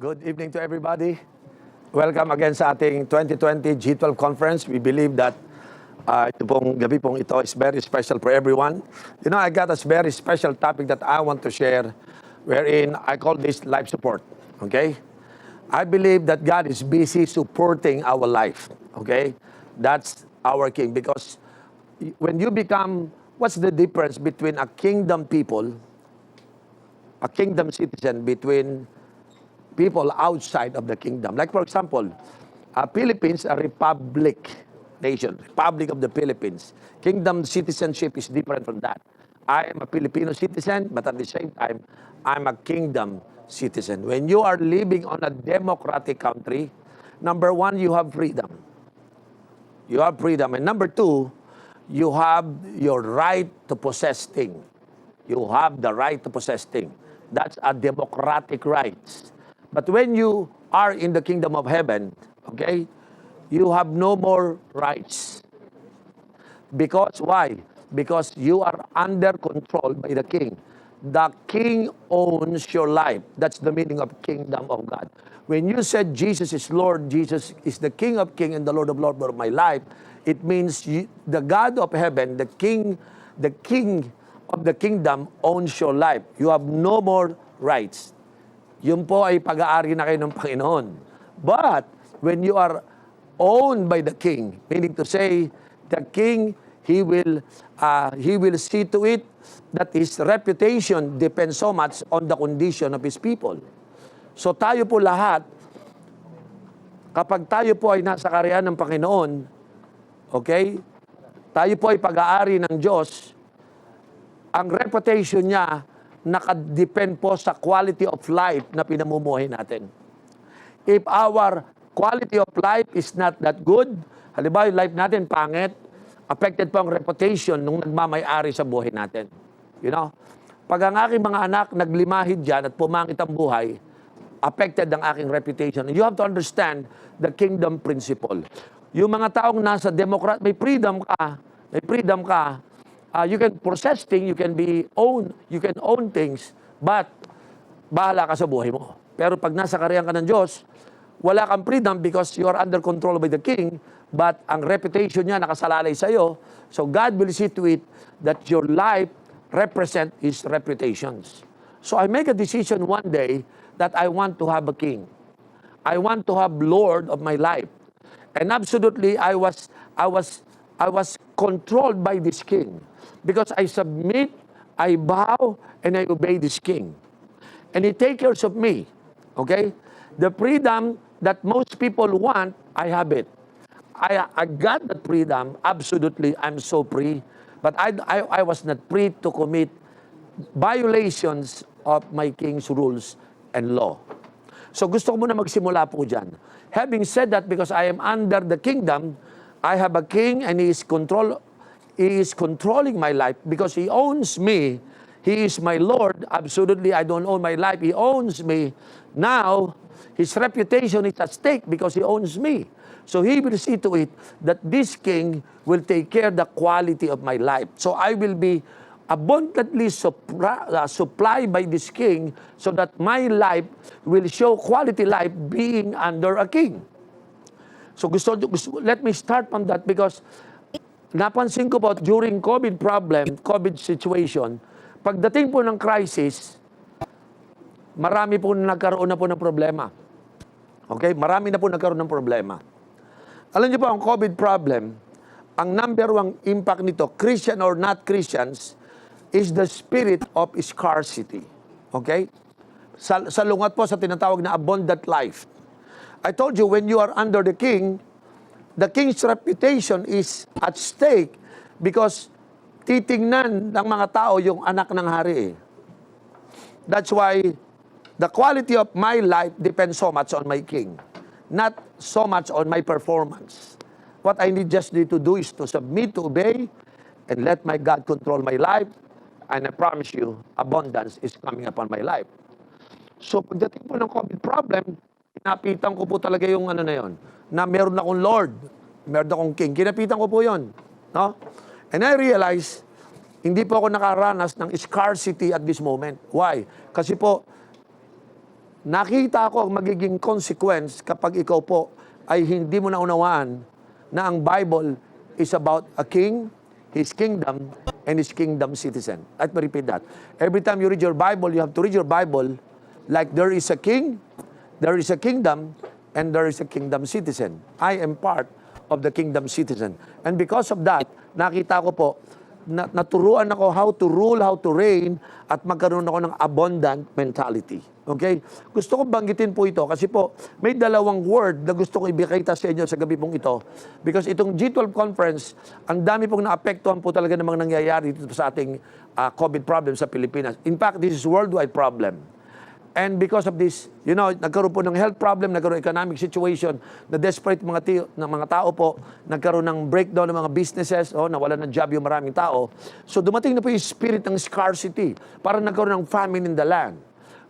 Good evening to everybody. Welcome again sa ating 2020 G12 Conference. We believe that ito pong gabi pong ito is very special for everyone. You know, I got a very special topic that I want to share wherein I call this life support. Okay? I believe that God is busy supporting our life. Okay? That's our King. Because when you become, what's the difference between a kingdom people, a kingdom citizen, between people outside of the kingdom? Like for example, Philippines, a republic nation, Republic of the Philippines. Kingdom citizenship is different from that. I am a Filipino citizen, but at the same time, I'm a kingdom citizen. When you are living on a democratic country, number one, you have freedom. You have freedom. And number two, you have your right to possess things. You have the right to possess things. That's a democratic rights. But when you are in the kingdom of heaven, okay, you have no more rights. Because why? Because you are under control by the king. The king owns your life. That's the meaning of kingdom of God. When you said Jesus is Lord, Jesus is the King of kings and the Lord of lords of my life, it means the God of heaven, the king of the kingdom owns your life. You have no more rights. Yun po ay pag-aari na kayo ng Panginoon. But when you are owned by the king, meaning to say, the king, he will see to it that his reputation depends so much on the condition of his people. So tayo po lahat, kapag tayo po ay nasa kaharian ng Panginoon, okay, tayo po ay pag-aari ng Diyos, ang reputation niya nakadepend po sa quality of life na pinamumuhay natin. If our quality of life is not that good, halimbawa yung life natin pangit, affected po ang reputation nung nagmamay-ari sa buhay natin. You know? Pag ang aking mga anak naglimahid dyan at pumangit ang buhay, affected ang aking reputation. You have to understand the kingdom principle. Yung mga taong nasa democrat, may freedom ka, you can possess things, you can own things, but bahala ka sa buhay mo. Pero pag nasa kaharian ka ng Diyos, wala kang freedom because you are under control by the king, but ang reputation niya nakasalalay sa iyo. So God will see to it that your life represent His reputations. So I make a decision one day that I want to have a king. I want to have Lord of my life. And absolutely, I was controlled by this king. Because I submit, I bow, and I obey this king. And he takes care of me. Okay? The freedom that most people want, I have it. I got that freedom. Absolutely, I'm so free. But I was not free to commit violations of my king's rules and law. So gusto ko muna magsimula po dyan. Having said that, because I am under the kingdom, I have a king and He is controlling my life because He owns me. He is my Lord. Absolutely, I don't own my life. He owns me. Now, His reputation is at stake because He owns me. So He will see to it that this king will take care of the quality of my life. So I will be abundantly supplied by this king so that my life will show quality life being under a king. So let me start from that because napansin ko po during COVID situation, pagdating po ng crisis, marami po nagkaroon na po ng problema. Okay? Marami na po nagkaroon ng problema. Alam niyo po, ang COVID problem, ang number one impact nito, Christian or not Christians, is the spirit of scarcity. Okay? Salungat po sa tinatawag na abundant life. I told you, when you are under the king's reputation is at stake because titingnan ng mga tao yung anak ng hari. That's why the quality of my life depends so much on my king, not so much on my performance. What I just need to do is to submit, to obey, and let my God control my life. And I promise you, abundance is coming upon my life. So pagdating po ng COVID problem, kinapitan ko po talaga yung ano na yon, na meron akong Lord, meron akong King. Kinapitan ko po yon, no? And I realize, hindi po ako nakaranas ng scarcity at this moment. Why? Kasi po, nakita ko ang magiging consequence kapag ikaw po ay hindi mo naunawaan na ang Bible is about a king, his kingdom, and his kingdom citizen. Let me repeat that. Every time you read your Bible, you have to read your Bible like there is a king, there is a kingdom, and there is a kingdom citizen. I am part of the kingdom citizen. And because of that, nakita ko po, naturuan ako how to rule, how to reign, at magkaroon ako ng abundant mentality. Okay? Gusto ko banggitin po ito kasi po, may dalawang word na gusto ko ibigay sa inyo sa gabi pong ito. Because itong G12 conference, ang dami pong naapektuhan po talaga ng mga nangyayari dito sa ating COVID problem sa Pilipinas. In fact, this is worldwide problem. And because of this, you know, nagkaroon po ng health problem, nagkaroon ng economic situation, na desperate mga tao po, nagkaroon ng breakdown ng mga businesses, nawalan ng job yung maraming tao. So dumating na po yung spirit ng scarcity, para nagkaroon ng famine in the land.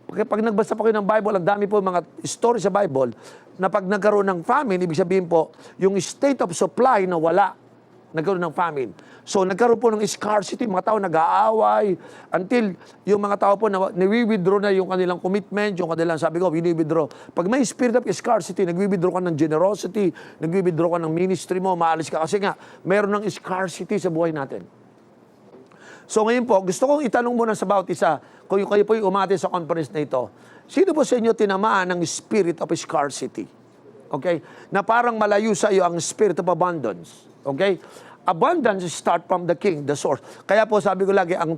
Pag nagbasa po kayo ng Bible, ang dami po mga story sa Bible, na pag nagkaroon ng famine, ibig sabihin po, yung state of supply na wala, nagkaroon ng famine. So nagkaroon po ng scarcity, mga tao nag-aaway, until yung mga tao po nag-withdraw na yung kanilang commitment, yung kanilang, sabi ko, withdraw. Pag may spirit of scarcity, nag-withdraw ka ng generosity, nag-withdraw ka ng ministry mo, maalis ka. Kasi nga, meron ng scarcity sa buhay natin. So ngayon po, gusto kong itanong muna sa bawat isa, kung kayo po yung umati sa conference na ito, sino po sa inyo tinamaan ng spirit of scarcity? Okay? Na parang malayo sa iyo ang spirit of abundance. Okay? Abundance start from the king, the source. Kaya po sabi ko lagi, ang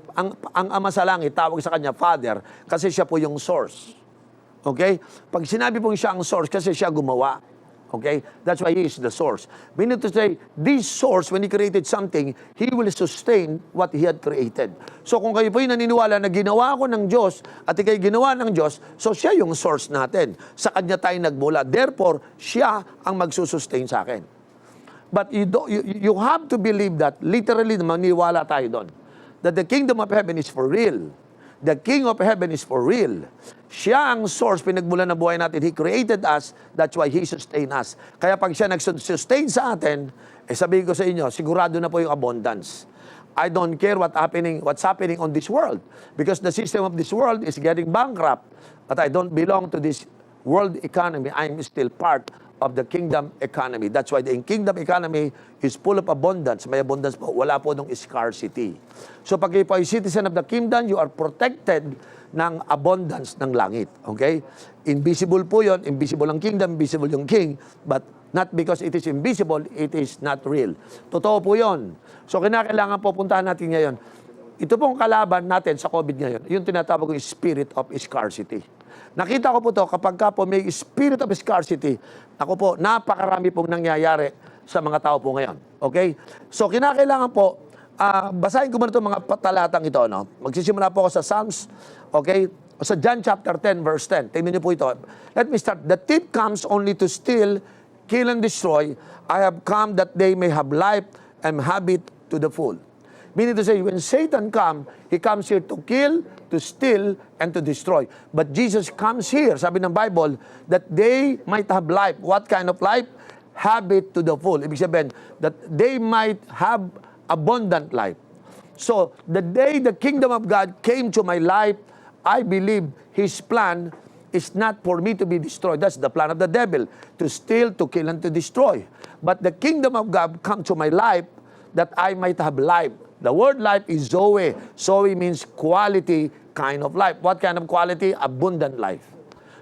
ama sa langit, tawag sa kanya Father, kasi siya po yung source. Okay? Pag sinabi pong siya ang source, kasi siya gumawa. Okay? That's why He is the source. Meaning to say, this source, when He created something, He will sustain what He had created. So kung kayo po yung naniniwala na ginawa ko ng Diyos at ikay ginawa ng Diyos, so siya yung source natin. Sa Kanya tayo nagmula. Therefore, siya ang magsusustain sa akin. But you have to believe that, literally, maniwala tayo doon, that the kingdom of heaven is for real. The King of heaven is for real. Siya ang source, pinagmulan ng buhay natin. He created us, that's why He sustained us. Kaya pag siya nag-sustain sa atin, sabihin ko sa inyo, sigurado na po yung abundance. I don't care what's happening on this world. Because the system of this world is getting bankrupt. But I don't belong to this world economy. I'm still part of the kingdom economy. That's why the kingdom economy is full of abundance. May abundance po. Wala po nung scarcity. So pag kayo po ay citizen of the kingdom, you are protected ng abundance ng langit. Okay? Invisible po yun. Invisible ang kingdom, invisible yung king. But not because it is invisible, it is not real. Totoo po yun. So kinakailangan po puntahan natin ngayon. Ito pong kalaban natin sa COVID ngayon, yung tinatawag ko yung spirit of scarcity. Nakita ko po to kapag ka po may spirit of scarcity, ako po, napakarami pong nangyayari sa mga tao po ngayon. Okay? So, kinakailangan po, basahin ko muna itong mga talatang ito. No? Magsisimula po ako sa Psalms, okay? Sa John chapter 10, verse 10. Tingnan niyo po ito. Let me start. The thief comes only to steal, kill, and destroy. I have come that they may have life and have it to the full. Meaning to say, when Satan comes, he comes here to kill, to steal, and to destroy. But Jesus comes here, sabi ng Bible, that they might have life. What kind of life? Have it to the full. Ibig sabihin, that they might have abundant life. So, the day the kingdom of God came to my life, I believe His plan is not for me to be destroyed. That's the plan of the devil, to steal, to kill, and to destroy. But the kingdom of God come to my life that I might have life. The word life is Zoe. Zoe means quality kind of life. What kind of quality? Abundant life.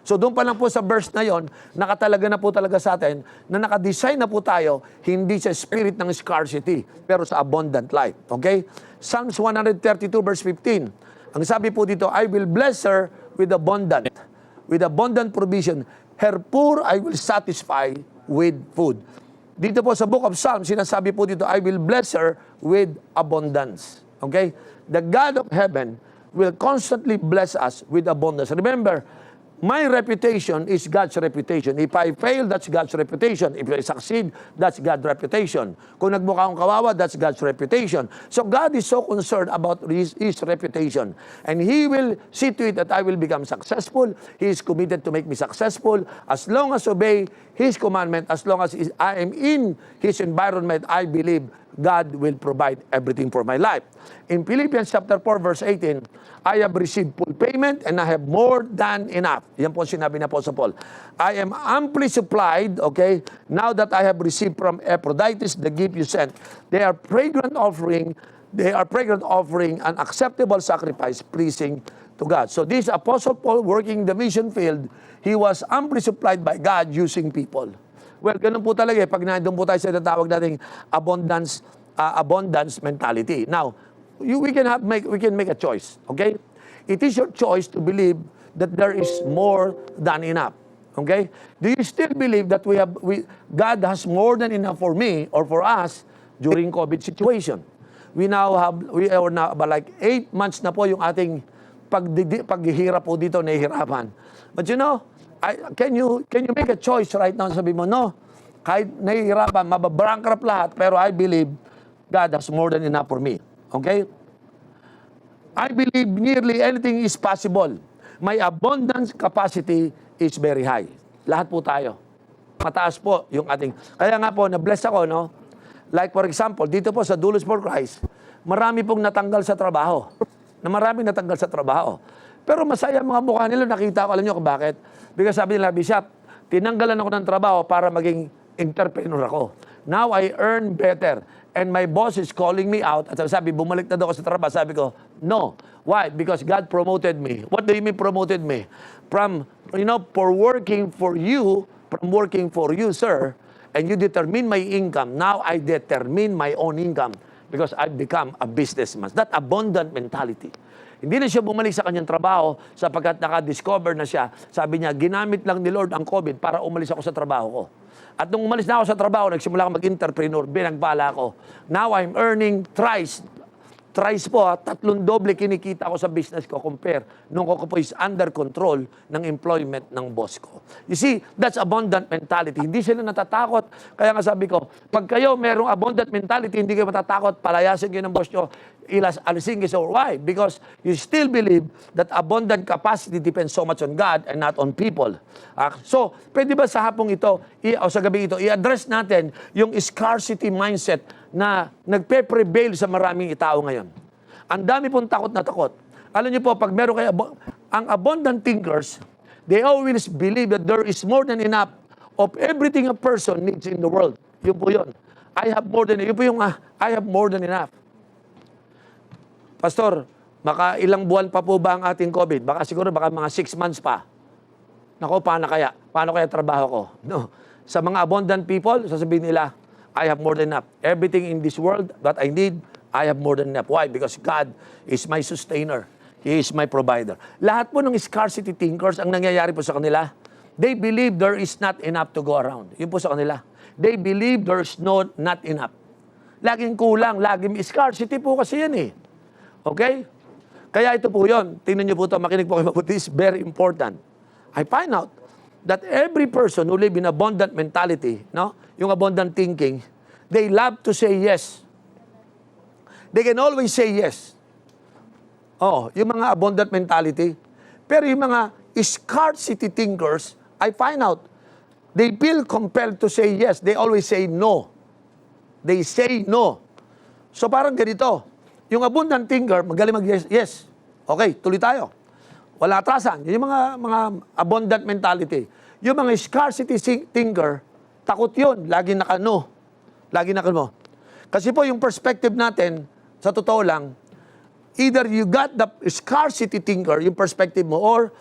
So doon pa lang po sa verse na yon, nakatalaga na po talaga sa atin na nakadesign na po tayo hindi sa spirit ng scarcity, pero sa abundant life. Okay? Psalms 132 verse 15. Ang sabi po dito, I will bless her with abundant provision. Her poor I will satisfy with food. Dito po sa book of Psalms, sinasabi po dito, I will bless her with abundance. Okay? The God of heaven will constantly bless us with abundance. Remember, my reputation is God's reputation. If I fail, that's God's reputation. If I succeed, that's God's reputation. Kung nagmukha akong kawawa, that's God's reputation. So God is so concerned about His reputation. And He will see to it that I will become successful. He is committed to make me successful. As long as obey His commandment, as long as I am in His environment, I believe God will provide everything for my life. In Philippians chapter 4, verse 18, I have received full payment and I have more than enough. Yan po sinabi ni Apostle Paul. I am amply supplied, okay, now that I have received from Epaphroditus the gift you sent. They are fragrant offering, an acceptable sacrifice, pleasing to God. So this Apostle Paul working the mission field, he was amply supplied by God using people. Well, ganun po talaga pag nandun po tayo sa tatawag nating abundance mentality. Now, we can make a choice, okay? It is your choice to believe that there is more than enough. Okay? Do you still believe that God has more than enough for me or for us during COVID situation? We are now about like 8 months na po yung ating paghihirap po dito, nahihirapan. But you know, can you make a choice right now? Sabi mo, no, kahit nahihirapan, mababankrupt lahat, pero I believe God has more than enough for me. Okay? I believe nearly anything is possible. My abundance capacity is very high. Lahat po tayo. Mataas po yung ating. Kaya nga po, na-bless ako, no? Like for example, dito po sa Dulos for Christ, marami pong natanggal sa trabaho. Pero masaya mga mukha nila, nakita ko, alam nyo kung bakit? Because sabi nila, Bishop, tinanggalan ako ng trabaho para maging entrepreneur ako. Now I earn better. And my boss is calling me out. At sabi, bumalik na daw ako sa trabaho. Sabi ko, no. Why? Because God promoted me. What do you mean promoted me? From working for you, sir, and you determine my income. Now I determine my own income because I've become a businessman. That abundant mentality. Hindi na siya bumalik sa kanyang trabaho sapagkat naka-discover na siya. Sabi niya, ginamit lang ni Lord ang COVID para umalis ako sa trabaho ko. At nung umalis na ako sa trabaho, nagsimula ako mag-entrepreneur, binagbala ko. Now I'm earning thrice po, 3 doble kinikita ko sa business ko compare nung ako po is under control ng employment ng boss ko. You see, that's abundant mentality. Hindi sila natatakot. Kaya nga sabi ko, pag kayo merong abundant mentality, hindi kayo matatakot, palayasin kayo ng boss nyo, alisin kayo. Why? Because you still believe that abundant capacity depends so much on God and not on people. So, pwede ba sa hapong ito, o sa gabi ito, i-address natin yung scarcity mindset na nagpe-prevail sa maraming tao ngayon. Ang dami pong takot na takot. Alam niyo po, pag meron kayo, ang abundant thinkers, they always believe that there is more than enough of everything a person needs in the world. Yun po yun. I have more than enough. Pastor, baka ilang buwan pa po ba ang ating COVID? Baka mga 6 months pa. Nako, paano kaya? Paano kaya trabaho ko? No. Sa mga abundant people, sasabihin nila, I have more than enough. Everything in this world that I need, I have more than enough. Why? Because God is my sustainer. He is my provider. Lahat po ng scarcity thinkers, ang nangyayari po sa kanila, they believe there is not enough to go around. Yun po sa kanila. They believe there is not enough. Laging kulang, laging scarcity po kasi yan eh. Okay? Kaya ito po yun. Tingnan niyo po ito, makinig po kayo mabuti. This is very important. I find out that every person who live in abundant mentality, no, yung abundant thinking, they love to say yes. They can always say yes. Oh, yung mga abundant mentality. Pero yung mga scarcity thinkers, I find out, they feel compelled to say yes. They always say no. They say no. So parang ganito, yung abundant thinker, magaling mag-yes. Yes. Okay, tuloy tayo. Wala atrasan. Yung mga abundant mentality. Yung mga scarcity thinker, takot yun. Lagi naka-no. Kasi po yung perspective natin, sa totoo lang, either you got the scarcity thinker, yung perspective mo, or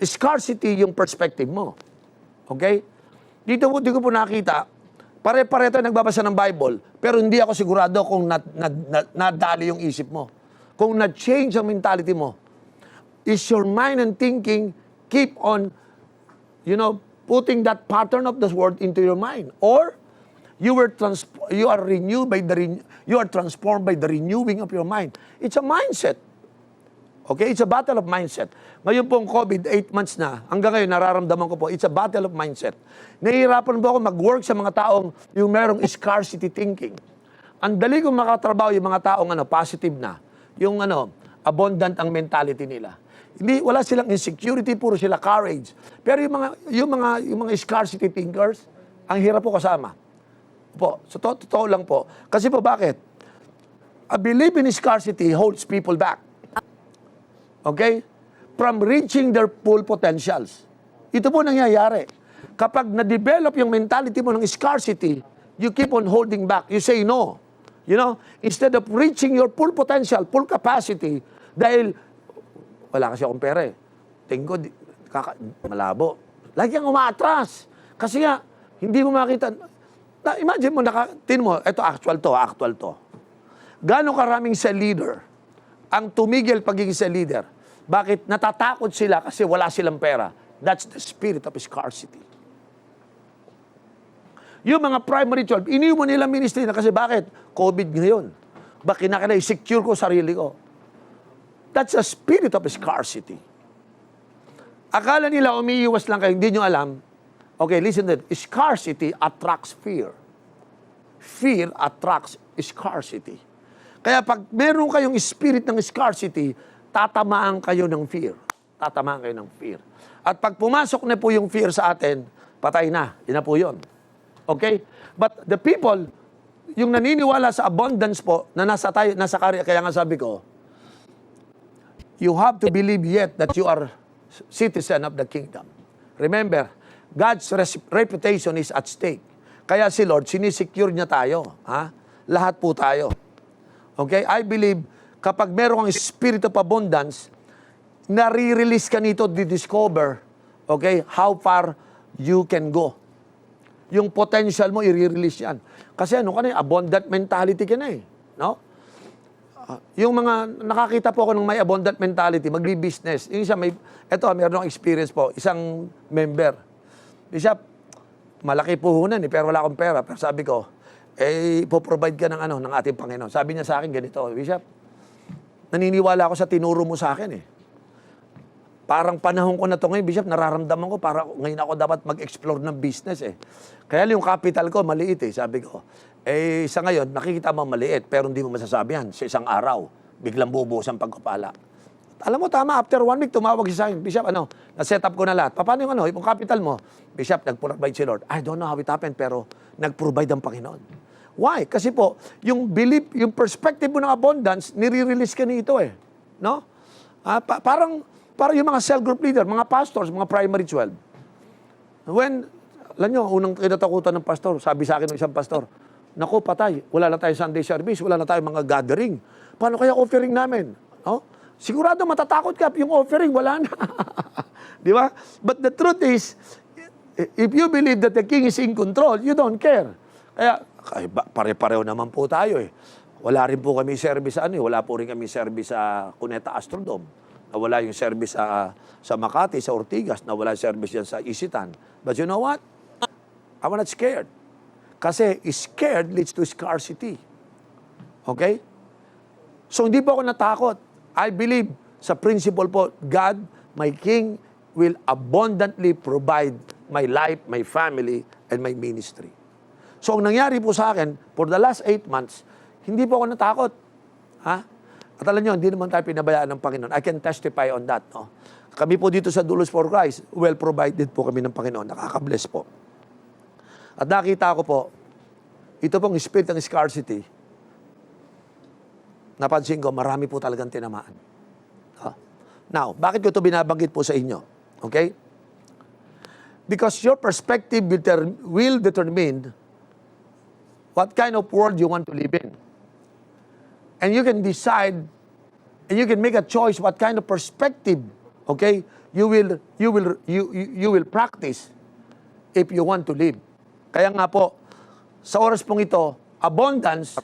scarcity yung perspective mo. Okay? Dito ko po nakita, pare-pare tayo nagbabasa ng Bible, pero hindi ako sigurado kung nadali yung isip mo. Kung na-change ang mentality mo. Is your mind and thinking keep on, putting that pattern of the word into your mind? Or you are transformed by the renewing of your mind. It's a mindset. Okay? It's a battle of mindset. Ngayon pong COVID, 8 months na, hanggang ngayon nararamdaman ko po, it's a battle of mindset. Nahihirapan po ako mag-work sa mga taong yung merong scarcity thinking. Ang dali kong makatrabaho yung mga taong positive na, yung abundant ang mentality nila. Wala silang insecurity, puro sila courage. Pero yung mga scarcity thinkers, ang hirap po kasama. Po, so totoo lang po. Kasi po bakit? A belief in scarcity holds people back. Okay? From reaching their full potentials. Ito po nangyayari. Kapag na-develop yung mentality mo ng scarcity, you keep on holding back. You say no. You know, instead of reaching your full potential, full capacity, dahil wala kasi akong pera eh. Tingin ko, malabo. Lagi kang umaatras. Kasi nga, hindi mo makita. Imagine mo, tin mo, ito actual to. Gano'ng karaming sa leader ang tumigil pagiging sa leader? Bakit? Natatakot sila kasi wala silang pera. That's the spirit of scarcity. Yung mga primary 12, iniwan nila ministry na kasi bakit? COVID ngayon. Bakit secure ko sarili ko? That's a spirit of scarcity. Akala nila umiiwas lang kayo, hindi nyo alam. Okay, listen to it. Scarcity attracts fear. Fear attracts scarcity. Kaya pag meron kayong spirit ng scarcity, tatamaan kayo ng fear. Tatamaan kayo ng fear. At pag pumasok na po yung fear sa atin, patay na. Yun na po yun. Okay? But the people, yung naniniwala sa abundance po, na nasa karya, kaya nga sabi ko, you have to believe yet that you are citizen of the kingdom. Remember, God's reputation is at stake. Kaya si Lord, sinisecure niya tayo. Ha? Lahat po tayo. Okay? I believe, kapag meron kang spirit of abundance, nare-release ka nito to discover, okay, how far you can go. Yung potential mo, i-release yan. Kasi ano ka na, abundant mentality ka na eh. No? Yung mga, nakakita po ako ng may abundant mentality, magbi-business. Yung isa, meron akong experience po, isang member. Bishop, malaki puhunan eh, pero wala akong pera. Pero sabi ko, ipoprovide ka ng ating Panginoon. Sabi niya sa akin ganito, Bishop, naniniwala ako sa tinuro mo sa akin eh. Parang panahon ko na to ngayon, Bishop, nararamdaman ko, para ngayon ako dapat mag-explore ng business eh. Kaya yung capital ko, maliit eh. Sabi ko, sa ngayon, nakikita mo maliit, pero hindi mo masasabi yan. Sa isang araw, biglang bubuhos ang pagkapala. Alam mo, tama, after 1 week, tumawag siya sa akin, Bishop, na-set up ko na lahat. Paano yung capital mo? Bishop, nag-provide si Lord. I don't know how it happened, pero nag-provide ang Panginoon. Why? Kasi po, yung belief, yung perspective mo ng abundance, nire-release ka nito eh. No? Parang yung mga cell group leader, mga pastors, mga primary 12. Alam nyo, unang kinatakutan ng pastor, sabi sa akin ng isang pastor, naku, patay, wala na tayong Sunday service, wala na tayong mga gathering. Paano kaya offering namin? No? Sigurado matatakot ka, yung offering, wala na. Di ba? But the truth is, if you believe that the king is in control, you don't care. Kaya, pare-pareho naman po tayo eh. Wala rin po kami service wala po rin kami service sa Cuneta Astrodome. Nawala yung service sa Makati, sa Ortigas, nawala yung service yan sa Isitan. But you know what? I'm not scared. Kasi scared leads to scarcity. Okay? So hindi po ako natakot. I believe sa principle po, God, my King, will abundantly provide my life, my family, and my ministry. So ang nangyari po sa akin, for the last 8 months, hindi po ako natakot. Ha? At alam nyo, hindi naman tayo pinabayaan ng Panginoon. I can testify on that. No? Kami po dito sa Dulos for Christ, well provided po kami ng Panginoon. Nakaka-bless po. At nakita ko po, ito pong spirit ng scarcity, napansin ko, marami po talagang tinamaan. Now, bakit ko ito binabanggit po sa inyo? Okay? Because your perspective will determine what kind of world you want to live in. And you can decide, and you can make a choice what kind of perspective, okay, you will practice if you want to live. Kaya nga po, sa oras pong ito, abundance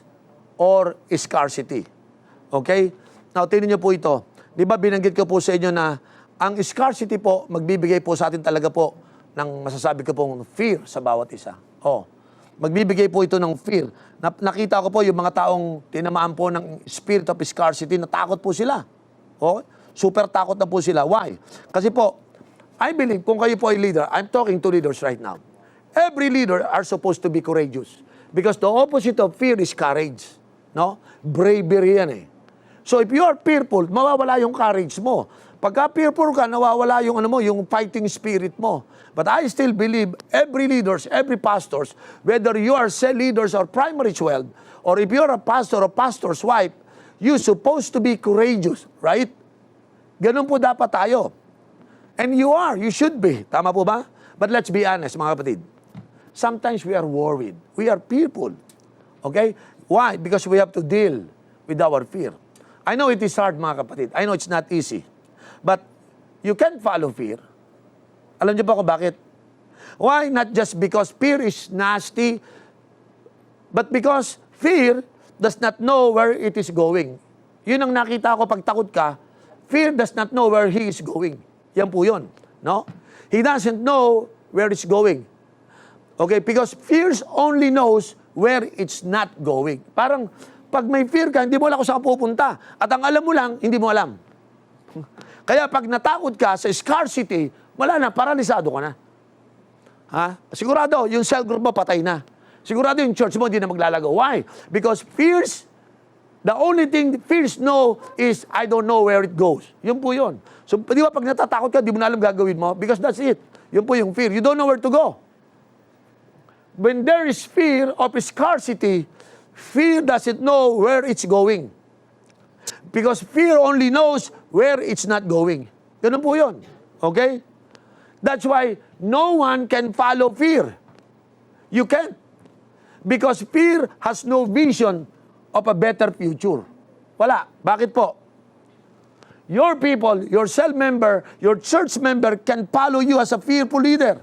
or scarcity. Okay? Now, tingnan niyo po ito. Di ba binanggit ko po sa inyo na ang scarcity po, magbibigay po sa atin talaga po ng masasabi ko pong fear sa bawat isa. Magbibigay po ito ng fear. Nakita ko po yung mga taong tinamaan po ng spirit of scarcity, natakot po sila. Super takot na po sila. Why? Kasi po, I believe, kung kayo po ay leader, I'm talking to leaders right now. Every leader are supposed to be courageous. Because the opposite of fear is courage. No? Bravery yan eh. So if you are fearful, mawawala yung courage mo. Pagka fearful ka, nawawala yung yung fighting spirit mo. But I still believe every leaders, every pastors, whether you are cell leaders or primary 12, or if you're a pastor or pastor's wife, you're supposed to be courageous, right? Ganun po dapat tayo. And you are, you should be. Tama po ba? But let's be honest, mga kapatid. Sometimes we are worried. We are fearful. Okay? Why? Because we have to deal with our fear. I know it is hard, mga kapatid. I know it's not easy. But you can't follow fear. Alam niyo ba kung bakit? Why? Not just because fear is nasty, but because fear does not know where it is going. Yun ang nakita ko pag takot ka, fear does not know where he is going. Yan po yun. No? He doesn't know where it's going. Okay? Because fear only knows where it's not going. Parang pag may fear ka, hindi mo alam kung saan pupunta. At ang alam mo lang, hindi mo alam. Kaya pag natakot ka sa scarcity, wala na, paralisado ka na. Ha? Sigurado, yung cell group mo patay na. Sigurado yung church mo hindi na maglalago. Why? Because fears, the only thing fears know is, I don't know where it goes. Yun po yun. So, di ba pag natatakot ka, di mo na alam gagawin mo? Because that's it. Yun po yung fear. You don't know where to go. When there is fear of scarcity, fear doesn't know where it's going. Because fear only knows where it's not going. Ganun po yun. Okay? That's why no one can follow fear. You can't. Because fear has no vision of a better future. Wala. Bakit po? Your people, your cell member, your church member can follow you as a fearful leader.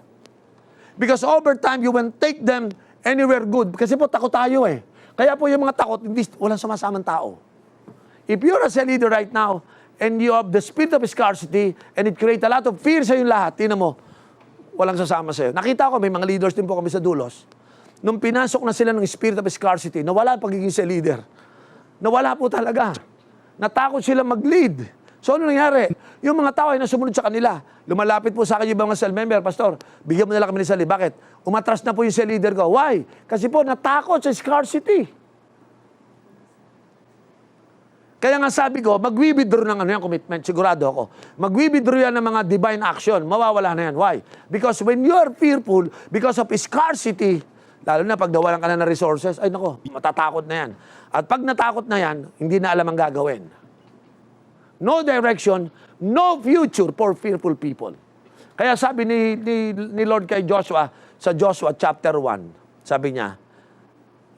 Because over time, you won't take them anywhere good. Kasi po, takot tayo eh. Kaya po yung mga takot, hindi, walang sumasamang tao. If you're a cell leader right now, and you have the spirit of scarcity, and it creates a lot of fear sa yung lahat, tingnan mo, walang sasama sa'yo. Nakita ko, may mga leaders din po kami sa Dulos. Nung pinasok na sila ng spirit of scarcity, nawala ang pagiging cell leader. Nawala po talaga. Natakot sila mag-lead. So ano nangyari? Yung mga tao ay nasumunod sa kanila. Lumalapit po sa akin yung mga cell member, Pastor, bigyan mo nila kami ng cell. Bakit? Umatras na po yung cell leader ko. Why? Kasi po natakot sa scarcity. Kaya nga sabi ko, mag-withdraw ng ano yan, commitment, sigurado ako. Mag-withdraw yan ng mga divine action, mawawala na yan. Why? Because when you are fearful, because of scarcity, lalo na pag nawalan ka na ng resources, ay nako, matatakot na yan. At pag natakot na yan, hindi na alam ang gagawin. No direction, no future for fearful people. Kaya sabi ni Lord kay Joshua, sa Joshua chapter 1, sabi niya,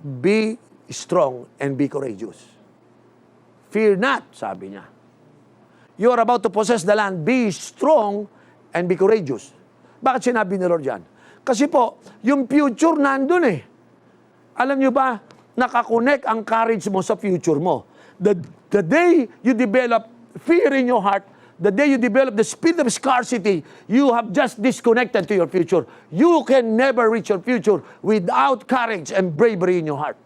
be strong and be courageous. Fear not, sabi niya. You are about to possess the land. Be strong and be courageous. Bakit sinabi ni Lord yan? Kasi po, yung future nandun eh. Alam niyo ba, nakakonect ang courage mo sa future mo. The day you develop fear in your heart, the day you develop the spirit of scarcity, you have just disconnected to your future. You can never reach your future without courage and bravery in your heart.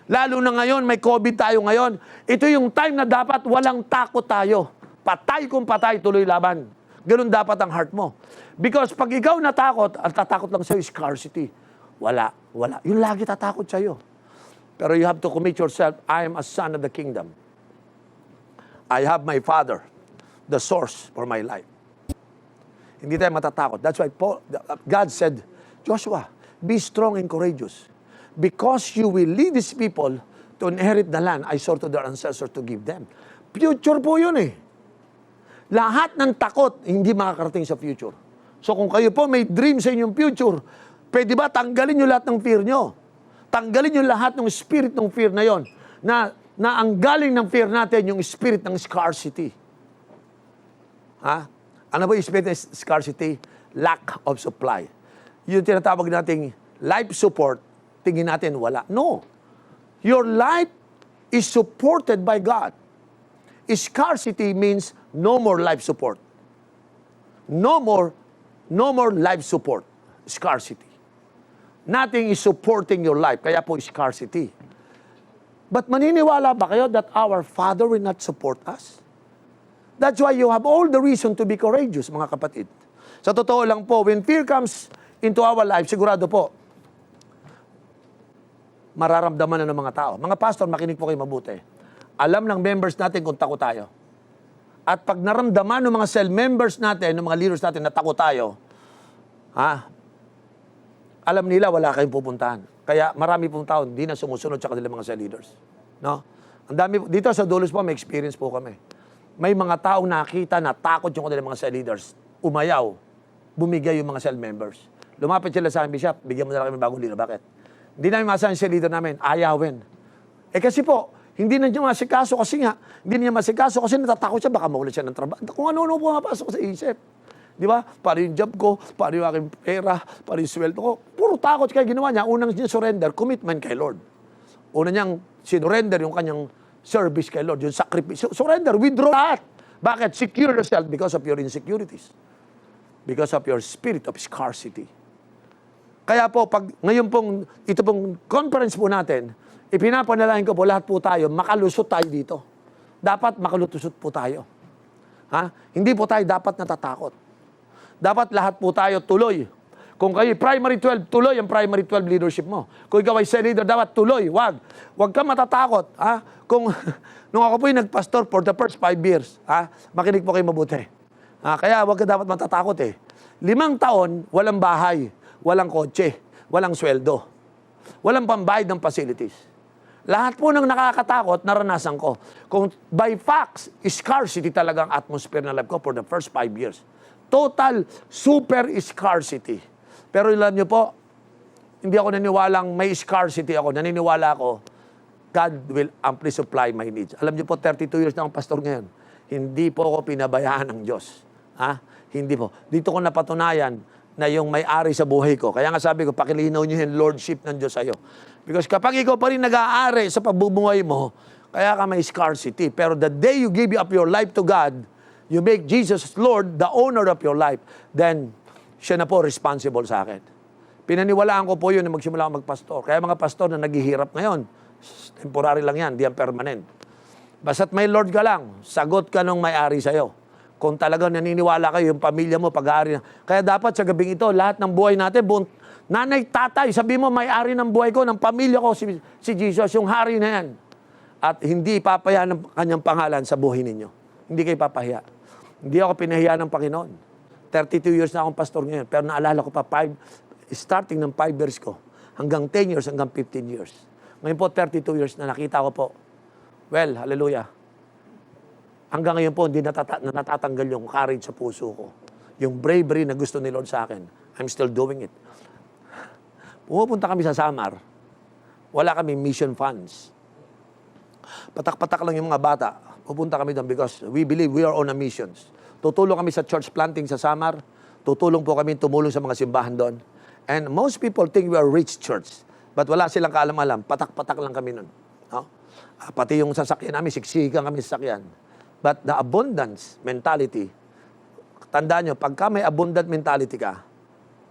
Lalo na ngayon, may COVID tayo ngayon. Ito yung time na dapat walang takot tayo. Patay kung patay, tuloy laban. Ganun dapat ang heart mo. Because pag ikaw natakot, ang tatakot lang sa'yo is scarcity. Wala. Yung lagi tatakot sa'yo. Pero you have to commit yourself, I am a son of the kingdom. I have my Father, the source for my life. Hindi tayo matatakot. That's why God said, Joshua, be strong and courageous. Because you will lead these people to inherit the land I swore to their ancestors to give them. Future po yun eh. Lahat ng takot, hindi makakarating sa future. So kung kayo po may dream sa inyong future, pwede ba tanggalin nyo lahat ng fear nyo? Tanggalin nyo lahat ng spirit ng fear na yon. Na ang galing ng fear natin, yung spirit ng scarcity. Ha? Ano ba yung spirit ng scarcity? Lack of supply. Yung tinatawag nating life support, tingin natin wala. No. Your life is supported by God. Scarcity means no more life support. No more life support. Scarcity. Nothing is supporting your life. Kaya po scarcity. But maniniwala ba kayo that our Father will not support us? That's why you have all the reason to be courageous, mga kapatid. Sa totoo lang po, when fear comes into our life, sigurado po, mararamdaman na ng mga tao. Mga pastor, makinig po kayo mabuti. Alam ng members natin kung takot tayo. At pag naramdaman ng mga cell members natin, ng mga leaders natin na takot tayo, Ha? Alam nila wala kayong pupuntahan. Kaya marami pong tao hindi na sumusunod sa kanilang mga cell leaders. No? Ang dami, dito sa Dulux po, may experience po kami. May mga taong nakita na takot yung kanilang mga cell leaders. Umayaw. Bumigay yung mga cell members. Lumapit sila sa amin, Bishop, bigyan mo na lang kami bagong leader. Bakit? Hindi namin masahan yung cell leader namin. Ayawin. Kasi po, hindi na niya masikaso kasi nga, hindi niya masikaso kasi natatakot siya, baka maulit siya ng trabaho. Kung ano-ano pumapasok sa isip. Di ba? Para yung job ko, para yung aking pera, para yung sweldo ko. Puro takot kaya ginawa niya. Unang niya surrender, commitment kay Lord. Una niyang sinurrender yung kanyang service kay Lord, yung sacrifice. Surrender, withdraw lahat. Bakit? Secure yourself because of your insecurities. Because of your spirit of scarcity. Kaya po, pag ngayon pong, ito pong conference po natin, ipinapanalangin ko po lahat po tayo, makalusot tayo dito. Dapat makalusot po tayo. Ha? Hindi po tayo dapat natatakot. Dapat lahat po tayo tuloy. Kung kayo primary 12, tuloy ang primary 12 leadership mo. Kung ikaw ay cell leader, dapat tuloy. Wag ka matatakot. Ha? Kung, nung ako po yung nagpastor for the first 5 years, ha? Makinig po kayo mabuti. Kaya wag ka dapat matatakot eh. 5 taon, walang bahay, walang kotse, walang sweldo, walang pambayad ng facilities. Lahat po ng nakakatakot, naranasan ko. Kung by facts, scarcity talagang atmosphere ng life ko for the first 5 years. Total super scarcity. Pero alam niyo po, hindi ako naniniwalang may scarcity ako. Naniniwala ako, God will amply supply my needs. Alam niyo po, 32 years na akong pastor ngayon. Hindi po ako pinabayaan ng Diyos. Hindi po. Dito ko napatunayan na yung may-ari sa buhay ko. Kaya nga sabi ko, pakilinaw niyo yung lordship ng Diyos sa'yo. Because kapag ikaw pa rin nag-aari sa pagbubuhay mo, kaya ka may scarcity. Pero the day you give up your life to God, you make Jesus Lord, the owner of your life, then siya na po responsible sa akin. Pinaniwalaan ko po yun na magsimula ako magpastor. Kaya mga pastor na naghihirap ngayon, temporary lang yan, di yan permanent. Basta't may Lord ka lang, sagot ka nung may-ari sa'yo. Kung talagang naniniwala kayo, yung pamilya mo, pag-aari na. Kaya dapat sa gabing ito, lahat ng buhay natin, nanay, tatay, sabi mo, may-ari ng buhay ko, ng pamilya ko, si Jesus, yung hari na yan. At hindi ipapahiya ng kanyang pangalan sa buhay ninyo. Hindi kayo ipapahiya. Hindi ako pinahiya ng Panginoon. 32 years na akong pastor ngayon. Pero naalala ko pa, starting ng 5 years ko, hanggang 10 years, hanggang 15 years. Ngayon po, 32 years na nakita ko po. Well, hallelujah. Hanggang ngayon po, hindi natatanggal yung courage sa puso ko. Yung bravery na gusto ni Lord sa akin. I'm still doing it. Pumupunta kami sa Samar. Wala kami mission funds. Patak-patak lang yung mga bata. Pupunta kami doon because we believe we are on a missions. Tutulong kami sa church planting sa Samar. Tutulong po kami tumulong sa mga simbahan doon. And most people think we are rich church. But wala silang kaalam-alam. Patak-patak lang kami noon. No? Pati yung sasakyan namin, siksikan kami sa sasakyan. But the abundance mentality, tandaan nyo, pagka may abundant mentality ka,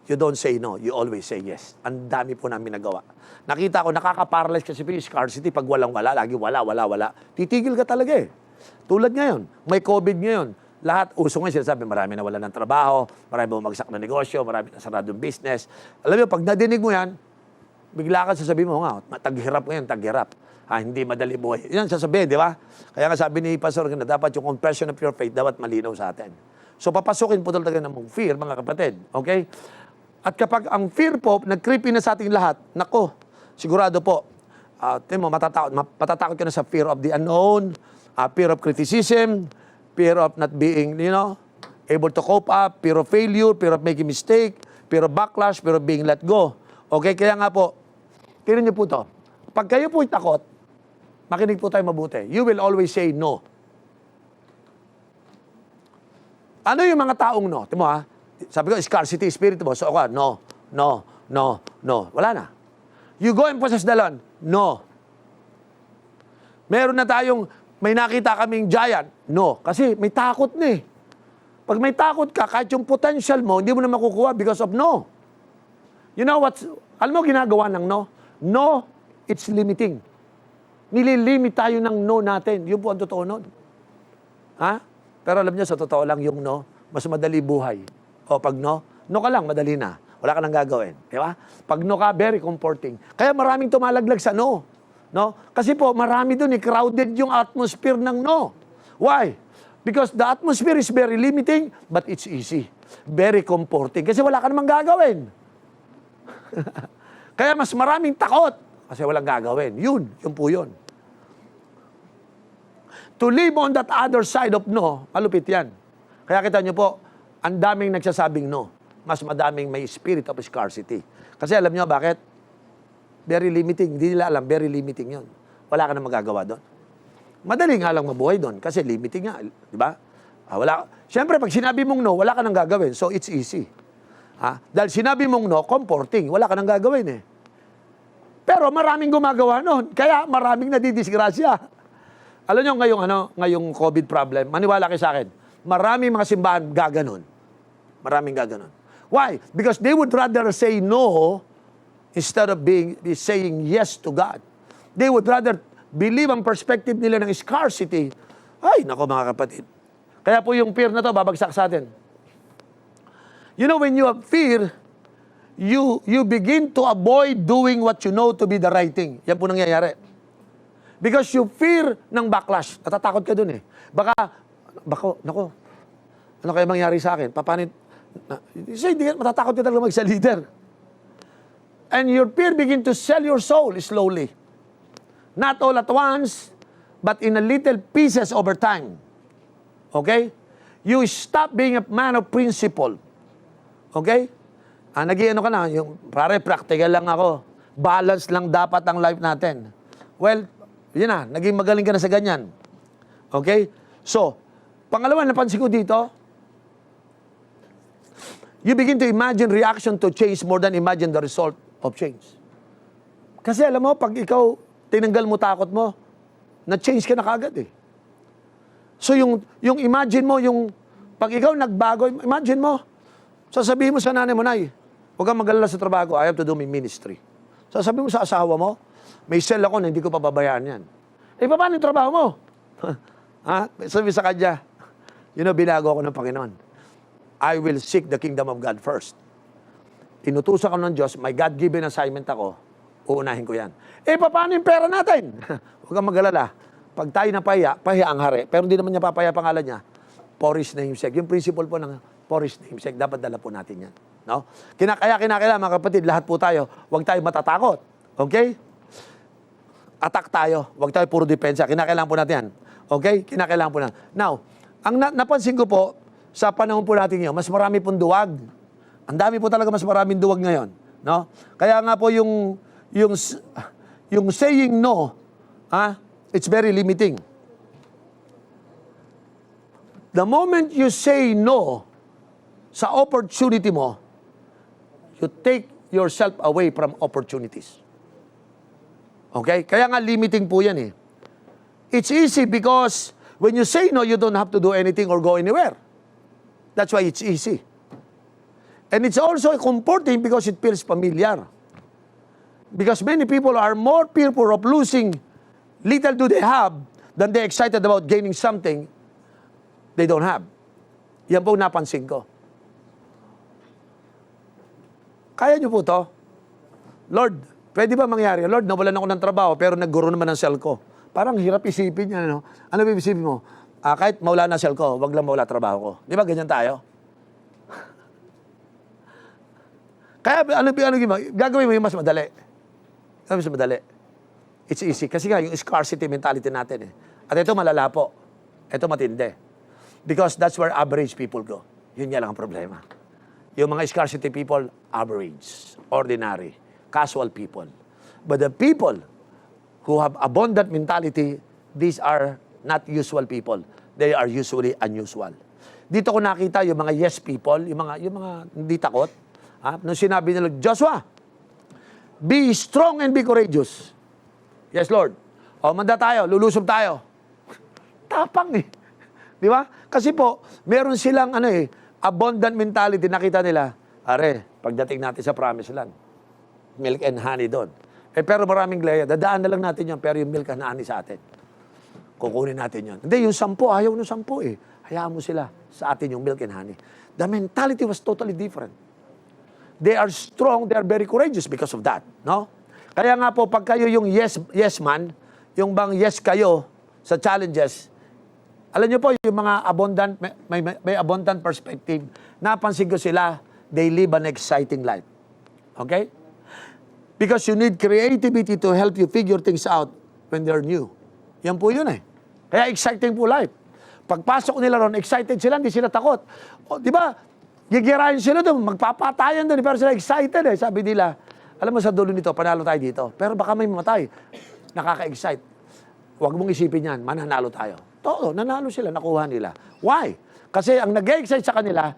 you don't say no, you always say yes. Ang dami po namin nagawa. Nakita ko, nakaka-paralyze kasi yung scarcity pag walang-wala, lagi wala. Titigil ka talaga eh. Tulad ngayon, may COVID ngayon. Lahat, uso ngayon sinasabi, marami na wala ng trabaho, marami bumagsak na negosyo, marami na saradong business. Alam mo, pag nadinig mo yan, bigla ka sasabihin mo, nga, taghirap ngayon, taghirap. Hindi madali buhay. Yan sasabihin, di ba? Kaya nga sabi ni Pastor na dapat yung confession of your faith dapat malinaw sa atin. So papasukin po talaga ng fear, mga kapatid. Okay? At kapag ang fear po, nag-creepy na sa ating lahat, nako, sigurado po, matatakot ka na sa fear of the unknown, fear of criticism, fear of not being, able to cope up, fear of failure, fear of making mistake, fear of backlash, fear of being let go. Okay? Kaya nga po, tinan niyo po to. Pag kayo po'y takot, makinig po tayo mabuti. You will always say no. Ano yung mga taong no? Timo ha? Sabi ko, scarcity spirit mo. So ako, no. Wala na. You go and possess the land. No. Meron na tayong, may nakita kaming giant. No. Kasi may takot na eh. Pag may takot ka, kahit yung potential mo, hindi mo na makukuha because of no. You know what? Alam mo ginagawa ng no? No, it's limiting. Nililimit tayo ng no natin. Yun po ang totoo nun. Ha? Pero alam niyo, sa totoo lang yung no, mas madali buhay. O pag no ka lang, madali na. Wala ka nang gagawin. Di ba? Pag no ka, very comforting. Kaya maraming tumalaglag sa no. Kasi po, marami doon, crowded yung atmosphere ng no. Why? Because the atmosphere is very limiting, but it's easy. Very comforting. Kasi wala ka namang gagawin. Kaya mas maraming takot kasi walang gagawin. Yun po yun. To live on that other side of no, malupit yan. Kaya kita nyo po, ang daming nagsasabing no. Mas madaming may spirit of scarcity. Kasi alam nyo bakit? Very limiting. Hindi nila alam, very limiting yun. Wala ka na magagawa doon. Madali nga lang mabuhay doon kasi limiting nga. Di ba? Wala. Siyempre, pag sinabi mong no, wala ka nang gagawin. So, it's easy. Dahil sinabi mong no, comforting. Wala ka nang gagawin eh. Pero maraming gumagawa noon. Kaya maraming nadidisgrasya. Alam nyo, ngayong COVID problem, maniwala kayo sa akin, maraming mga simbahan gaganon. Maraming gaganon. Why? Because they would rather say no instead of saying yes to God. They would rather believe ang perspective nila ng scarcity. Ay, nako mga kapatid. Kaya po yung fear na to, babagsak sa atin. You know, when you have fear, you begin to avoid doing what you know to be the right thing. Yan po nangyayari. Because you fear ng backlash. Natatakot ka dun eh. Baka, nako, ano kaya mangyari sa akin? Paano, matatakot ka talaga mag sa leader. And your fear begin to sell your soul slowly. Not all at once, but in a little pieces over time. Okay? You stop being a man of principle. Okay? Nag-iano ka na, yung pare, practical lang ako. Balance lang dapat ang life natin. Well, yun na, naging magaling ka na sa ganyan. Okay? So, pangalawa, napansin ko dito, you begin to imagine reaction to change more than imagine the result of change. Kasi alam mo, pag ikaw tinanggal mo takot mo, na-change ka na kagad eh. So yung imagine mo, yung pag ikaw nagbago, imagine mo, sasabihin mo sa nanay mo, Nay, huwag kang mag-alala sa trabaho, I have to do my ministry. Sasabihin mo sa asawa mo, may cell ako na hindi ko pababayaan yan. Eh, paano yung trabaho mo? Sabi sa kanya, binago ako ng Panginoon. I will seek the kingdom of God first. Inutusan ko ng Diyos, may God-given assignment ako, uunahin ko yan. Eh, paano yung pera natin? Huwag kang mag-alala. Pag tayo napahiya, pahiya ang hari. Pero hindi naman niya papaya pangalan niya. Poris namesake. Yung principle po ng Poris namesake, dapat dala po natin yan. No? Kaya kinakailangan, mga kapatid, lahat po tayo, huwag tayo matatakot. Okay? Attack tayo. Huwag tayo puro depensa. Kinakailangan po natin yan. Okay? Kinakailangan po natin. Now, ang napansin ko po, sa panahon po natin ngayon, mas marami pong duwag. Ang dami po talaga mas maraming duwag ngayon. No? Kaya nga po yung saying no, it's very limiting. The moment you say no sa opportunity mo, you take yourself away from opportunities. Okay? Kaya nga limiting po yan eh. It's easy because when you say no, you don't have to do anything or go anywhere. That's why it's easy. And it's also comforting because it feels familiar. Because many people are more fearful of losing little do they have than they're excited about gaining something they don't have. Yan po napansin ko. Kaya niyo po to? Lord, pwede ba mangyari? Lord, nawalan ako ng trabaho pero nagguro naman ng cell ko. Parang hirap isipin niya. Ano isipin mo? Kahit mawala na cell ko, wag lang mawala trabaho ko. Di ba ganyan tayo? Kaya gagawin mo yung mas madali. Mas madali. It's easy. Kasi nga, yung scarcity mentality natin eh. At ito malala po. Ito matindi. Because that's where average people go. Yun nga lang ang problema. Yung mga scarcity people, average, ordinary, casual people. But the people who have abundant mentality, these are not usual people. They are usually unusual. Dito ko nakita yung mga yes people, yung mga hindi takot. Nung sinabi nila, Joshua, be strong and be courageous. Yes, Lord. Manda tayo, lulusob tayo. Tapang eh. Di ba? Kasi po, meron silang abundant mentality. Nakita nila, pagdating natin sa promised land, milk and honey doon. Pero maraming glaya. Dadaan na lang natin yun, pero yung milk and honey sa atin. Kukunin natin yun. Hindi, yung 10, ayaw ng 10 eh. Hayaan mo sila sa atin yung milk and honey. The mentality was totally different. They are strong, they are very courageous because of that. No? Kaya nga po, pag kayo yung yes man, yung bang yes kayo sa challenges, Alam niyo po, yung mga abundant, may abundant perspective, napansin ko sila, they live an exciting life. Okay? Because you need creativity to help you figure things out when they're new. Yan po yun eh. Kaya exciting po life. Pagpasok nila ron, excited sila, hindi sila takot. O, di ba? Gigirahin sila doon, magpapatayan doon, pero sila excited eh. Sabi nila, alam mo sa dulo nito, panalo tayo dito. Pero baka may mamatay. Nakaka-excite. Huwag mong isipin yan, mananalo tayo. Totoo, nanalo sila, nakuha nila. Why? Kasi ang nag-excite sa kanila,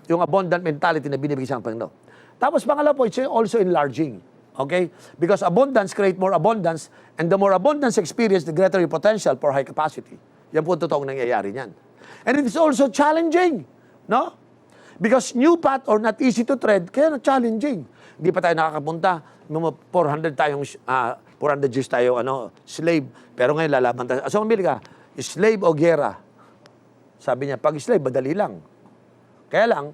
yung abundant mentality na binibigay sa Panginoon. Tapos pangalawa po, it's also enlarging. Okay? Because abundance create more abundance, and the more abundance experience, the greater your potential for high capacity. Yan po totoong nangyayari niyan. And it is also challenging. No? Because new path or not easy to tread, kaya challenging. Hindi pa tayo nakakapunta. 400 years tayo, slave. Pero ngayon lalaban tayo. So, mamili ka, slave o gera? Sabi niya, pag slave, madali lang. Kaya lang,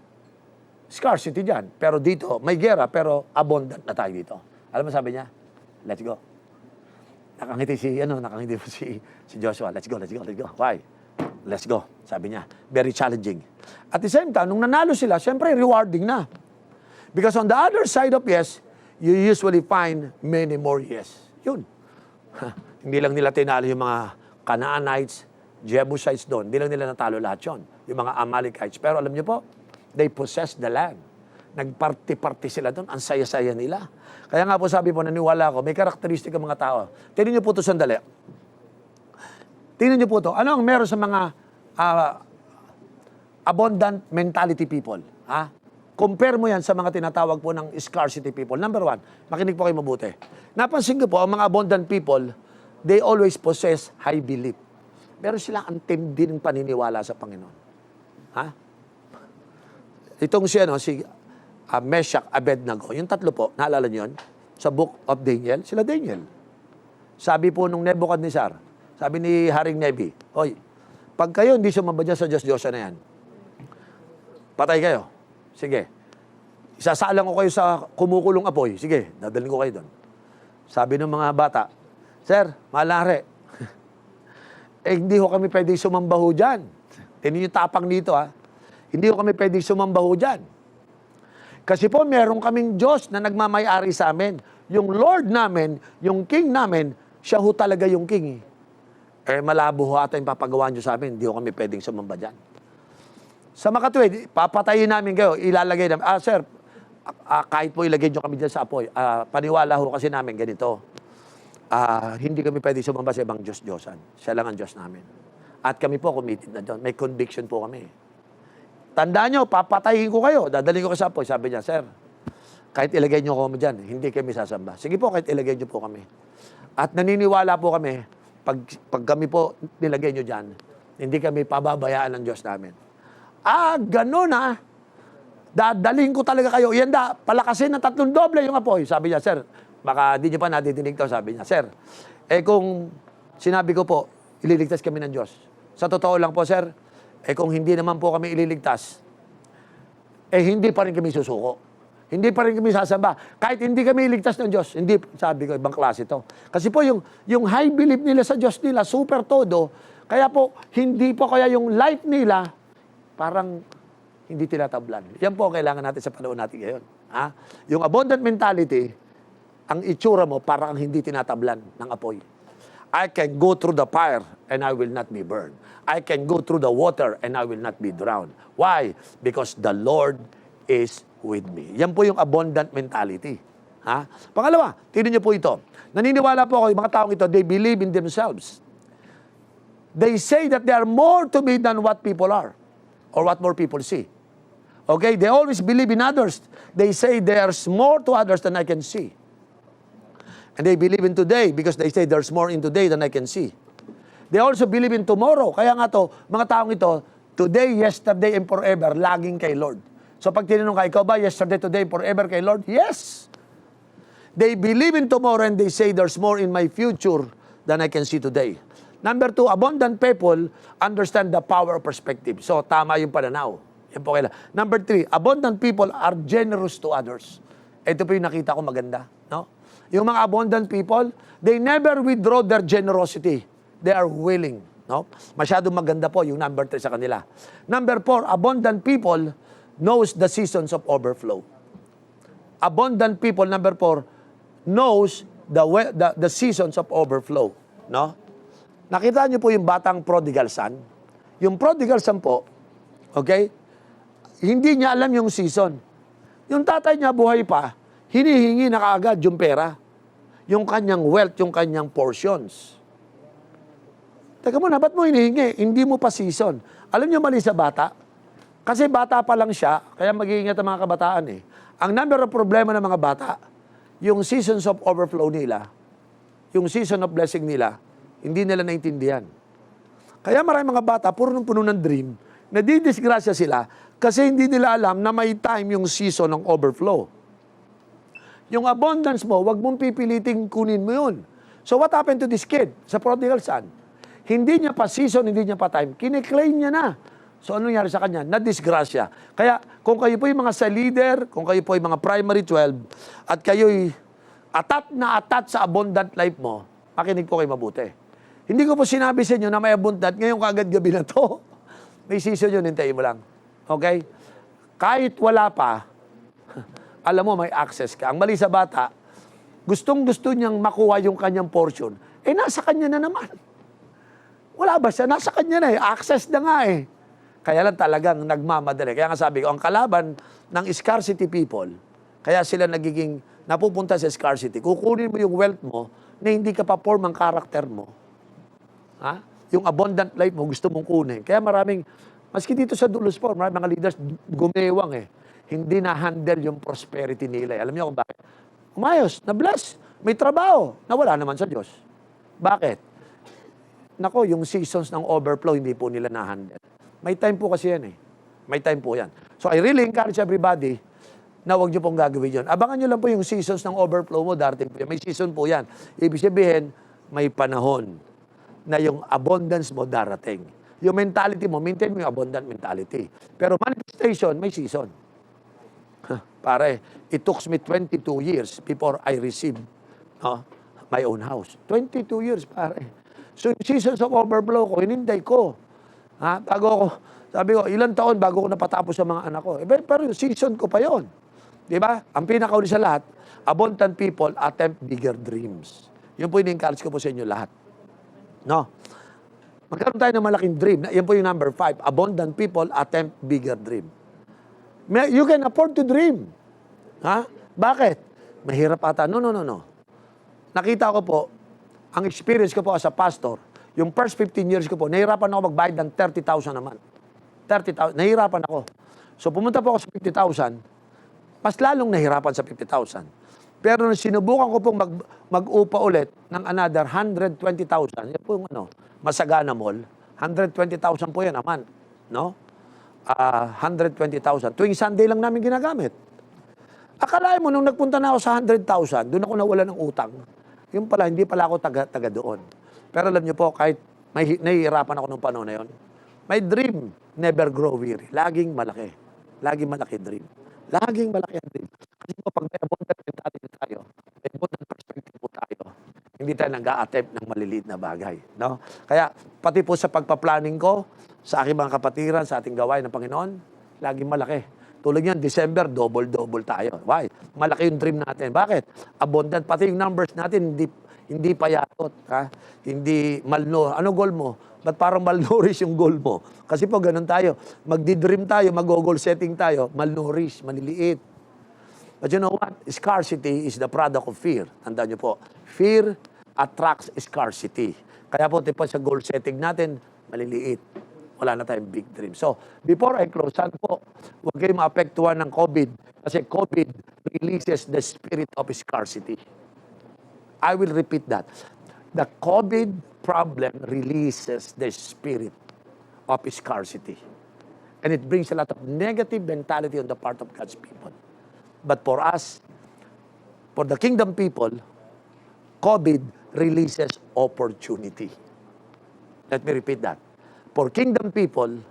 scarcity dyan. Pero dito, may gera, pero abundant na tayo dito. Alam mo sabi niya? Let's go. Nakangiti si Joshua. Let's go. Why? Let's go. Sabi niya. Very challenging. At the same time, nung nanalo sila, syempre rewarding na. Because on the other side of yes, you usually find many more yes. Yun. Hindi lang nila tinalo yung mga Canaanites, Jebusites doon. Hindi lang nila natalo lahat yun. Yung mga Amalekites. Pero alam niyo po, they possess the land. Nagparty-party sila doon. Ang saya-saya nila. Kaya nga po sabi po, naniwala ako, may karakteristik ang mga tao. Tingnan niyo po ito sandali. Tingnan niyo po ito. Ano ang meron sa mga abundant mentality people? Compare mo yan sa mga tinatawag po ng scarcity people. Number one, makinig po kayo mabuti. Napansin ko po, ang mga abundant people, they always possess high belief. Meron sila ang tindi ng paniniwala sa Panginoon. Itong si Meshach, Abednego, yung tatlo po, naalala niyo yun? Sa Book of Daniel, sila Daniel. Sabi po nung Nebuchadnezzar, sabi ni Haring Nebi, hoy, pag kayo hindi sumamba dyan sa Diyos-Diyosa na yan, patay kayo. Sige. Isasalang ko kayo sa kumukulong apoy. Sige, dadalhin ko kayo doon. Sabi ng mga bata, Sir, malare. Hindi ho kami pwedeng sumamba ho dyan. Tingnan yung tapang dito Hindi ho kami pwedeng sumamba ho dyan. Kasi po, meron kaming Diyos na nagmamayari sa amin. Yung Lord namin, yung King namin, siya ho talaga yung King. Malabo ho ata yung papagawa niyo sa amin. Hindi ho kami pwedeng sumamba dyan. Sa makatuwid, papatayin namin kayo, ilalagay namin, Sir, kahit po ilagay niyo kami dyan sa apoy, paniwala ho kasi namin ganito. Hindi kami pwedeng sumamba sa ibang Diyos-Diyosan. Siya lang ang Diyos namin. At kami po committed na doon. May conviction po kami. Tandaan nyo, papatayin ko kayo. Dadalhin ko sa apoy. Sabi niya, Sir, kahit ilagay nyo kami dyan, hindi kami sasamba. Sige po, kahit ilagay nyo po kami. At naniniwala po kami, pag kami po nilagay nyo dyan, hindi kami pababayaan ng Diyos namin. Ganun Dadalhin ko talaga kayo. Yan palakasin ng 3 doble yung apoy. Sabi niya, Sir, baka di nyo pa nadidinig to. Sabi niya, Sir, kung sinabi ko po, ililigtas kami ng Diyos. Sa totoo lang po, Sir, kung hindi naman po kami ililigtas, hindi pa rin kami susuko. Hindi pa rin kami sasamba. Kahit hindi kami iligtas ng Diyos, hindi, sabi ko, ibang klase to. Kasi po, yung high belief nila sa Diyos nila, super todo, kaya po, hindi po kaya yung life nila, parang hindi tinatablan. Yan po ang kailangan natin sa panahon natin ngayon. Yung abundant mentality, ang itsura mo, parang hindi tinatablan ng apoy. I can go through the fire and I will not be burned. I can go through the water and I will not be drowned. Why? Because the Lord is with me. Yan po yung abundant mentality. Pangalawa, tingnan niyo po ito. Naniniwala po ako, yung mga taong ito, they believe in themselves. They say that they are more to me than what people are or what more people see. Okay? They always believe in others. They say there's more to others than I can see. And they believe in today because they say there's more in today than I can see. They also believe in tomorrow. Kaya nga to, mga taong ito, today, yesterday, and forever, laging kay Lord. So pag tinanong ka, ikaw ba yesterday, today, forever kay Lord? Yes! They believe in tomorrow and they say there's more in my future than I can see today. Number 2, abundant people understand the power of perspective. So tama yung pananaw. Yan po kailan. Number 3, abundant people are generous to others. Ito po yung nakita ko maganda. No? Yung mga abundant people, they never withdraw their generosity. They are willing No? Masyadong maganda po yung number 3 sa kanila. Number 4, abundant people knows the seasons of overflow. Abundant people, number 4, knows the seasons of overflow. No? Nakita niyo po yung batang prodigal son? Yung prodigal son po, okay, hindi niya alam yung season. Yung tatay niya buhay pa, hinihingi na kaagad yung pera. Yung kanyang wealth, yung kanyang portions. Teka muna, ba't mo hinihingi? Hindi mo pa season. Alam niyo mali sa bata? Kasi bata pa lang siya, kaya mag-iingat ang mga kabataan eh. Ang number of problema ng mga bata, yung seasons of overflow nila, yung season of blessing nila, hindi nila naintindihan. Kaya maraming mga bata, puro nung puno ng dream, nadidisgrasya sila kasi hindi nila alam na may time yung season ng overflow. Yung abundance mo, wag mong pipiliting kunin mo yun. So what happened to this kid sa prodigal son? Hindi niya pa season, hindi niya pa time. Kiniklaim niya na. So ano nangyari sa kanya? Nadisgrasya. Kaya kung kayo po yung mga sa leader, kung kayo po yung mga primary 12, at kayo'y atat sa abundant life mo, makinig po kayo mabuti. Hindi ko po sinabi sa inyo na may abundant ngayong kagad gabi na to. May season yun, hintayin mo lang. Okay? Kahit wala pa, alam mo, may access ka. Ang mali sa bata, gustong-gusto niyang makuha yung kanyang portion. Eh, nasa kanya na naman. Wala ba siya? Nasa kanya na eh. Access na nga eh. Kaya lang talagang nagmamadali. Kaya nga sabi ko, ang kalaban ng scarcity people, kaya sila nagiging napupunta sa scarcity. Kukunin mo yung wealth mo na hindi ka pa-form ang karakter mo. Ha? Yung abundant life mo, gusto mong kunin. Kaya maraming, maski dito sa Dulos po, maraming mga leaders gumewang eh. Hindi na-handle yung prosperity nila. Alam niyo kung bakit? Umayos, na-bless, may trabaho, na wala naman sa Diyos. Bakit? Nako, yung seasons ng overflow, hindi po nila na-handle. May time po kasi yan eh. May time po yan. So I really encourage everybody na huwag niyo pong gagawin yun. Abangan niyo lang po yung seasons ng overflow mo, darating po yan. May season po yan. Ibig sabihin, may panahon na yung abundance mo darating. Yung mentality mo, maintain mo yung abundant mentality. Pero manifestation, may season. Pare, it took me 22 years before I received my own house. 22 years, pare. So, yung seasons of overflow ko, hinintay ko. Bago ako, sabi ko, ilang taon bago ko napatapos sa mga anak ko. Pero yung season ko pa yon. Di ba? Ang pinakauli sa lahat, abundant people attempt bigger dreams. Yun po yung encourage ko po sa inyo lahat. No? Magkaroon tayo ng malaking dream. Yan po yung number 5. Abundant people attempt bigger dream. You can afford to dream. Bakit? Mahirap ata. No. Nakita ko po, ang experience ko po as a pastor, yung first 15 years ko po, nahirapan ako magbayad ng 30,000 naman. 30,000. Nahirapan ako. So pumunta po ako sa 50,000, mas lalong nahirapan sa 50,000. Pero nung sinubukan ko pong mag-upa ulit ng another 120,000, yan po yung Masagana Mall, 120,000 po yan naman. No? 120,000. Tuwing Sunday lang namin ginagamit. Akalain mo, nung nagpunta na ako sa 100,000, doon ako nawala ng utang. Yung pala, hindi pala ako taga doon. Pero alam niyo po, kahit nahihirapan ako nung panahon na yun, my dream never grow weary. Laging malaki. Laging malaki dream. Laging malaki ang dream. Kasi po, pag may abundant mentality tayo, may abundant perspective po tayo, hindi tayo nag-a-attempt ng maliliit na bagay. No? Kaya, pati po sa pagpa-planning ko, sa aking mga kapatiran, sa ating gawain ng Panginoon, laging malaki. Tulad yan, December, double-double tayo. Why? Malaki yung dream natin. Bakit? Abundant. Pati yung numbers natin, hindi payatot. Hindi malno. Ano goal mo? Ba't parang malnourished yung goal mo? Kasi po, ganun tayo. Magdi-dream tayo, mag-goal setting tayo, malnourished, maliliit. But you know what? Scarcity is the product of fear. Tandaan niyo po. Fear attracts scarcity. Kaya po, tipo sa goal setting natin, maliliit. Wala na tayong big dream. So, before I close, saan po, huwag kayong maapektuhan ng COVID. Kasi COVID releases the spirit of scarcity. I will repeat that. The COVID problem releases the spirit of scarcity. And it brings a lot of negative mentality on the part of God's people. But for us, for the kingdom people, COVID releases opportunity. Let me repeat that. For kingdom people,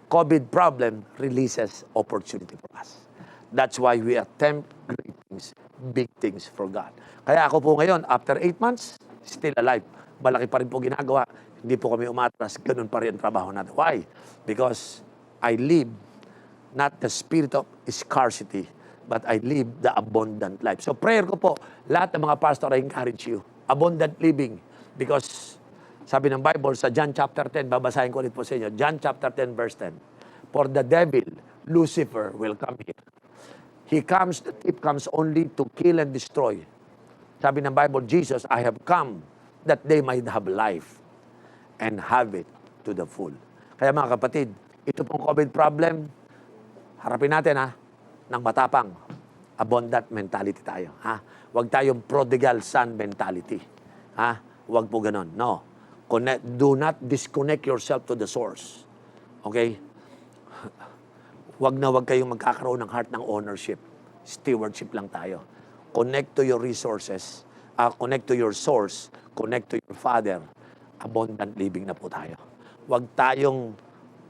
COVID problem releases opportunity for us. That's why we attempt great things, big things for God. Kaya ako po ngayon, after 8 months, still alive. malaki pa rin po ginagawa, hindi po kami umatras, ganun pa rin ang trabaho natin. Why? Because I live not the spirit of scarcity, but I live the abundant life. So prayer ko po, lahat ng mga pastor, I encourage you, abundant living. Because sabi ng Bible sa John chapter 10, babasahin ko ulit po sa inyo, John chapter 10 verse 10, for the devil, Lucifer, will come here. He comes, the thief comes only to kill and destroy. Sabi ng Bible, Jesus, I have come that they might have life and have it to the full. Kaya mga kapatid, ito pong COVID problem, harapin natin ng matapang. Abundant mentality tayo. Huwag tayong prodigal son mentality. Huwag po ganon. No. Do not disconnect yourself to the source. Okay? Huwag kayong magkakaroon ng heart ng ownership. Stewardship lang tayo. Connect to your resources. Connect to your source. Connect to your Father. Abundant living na po tayo. Huwag tayong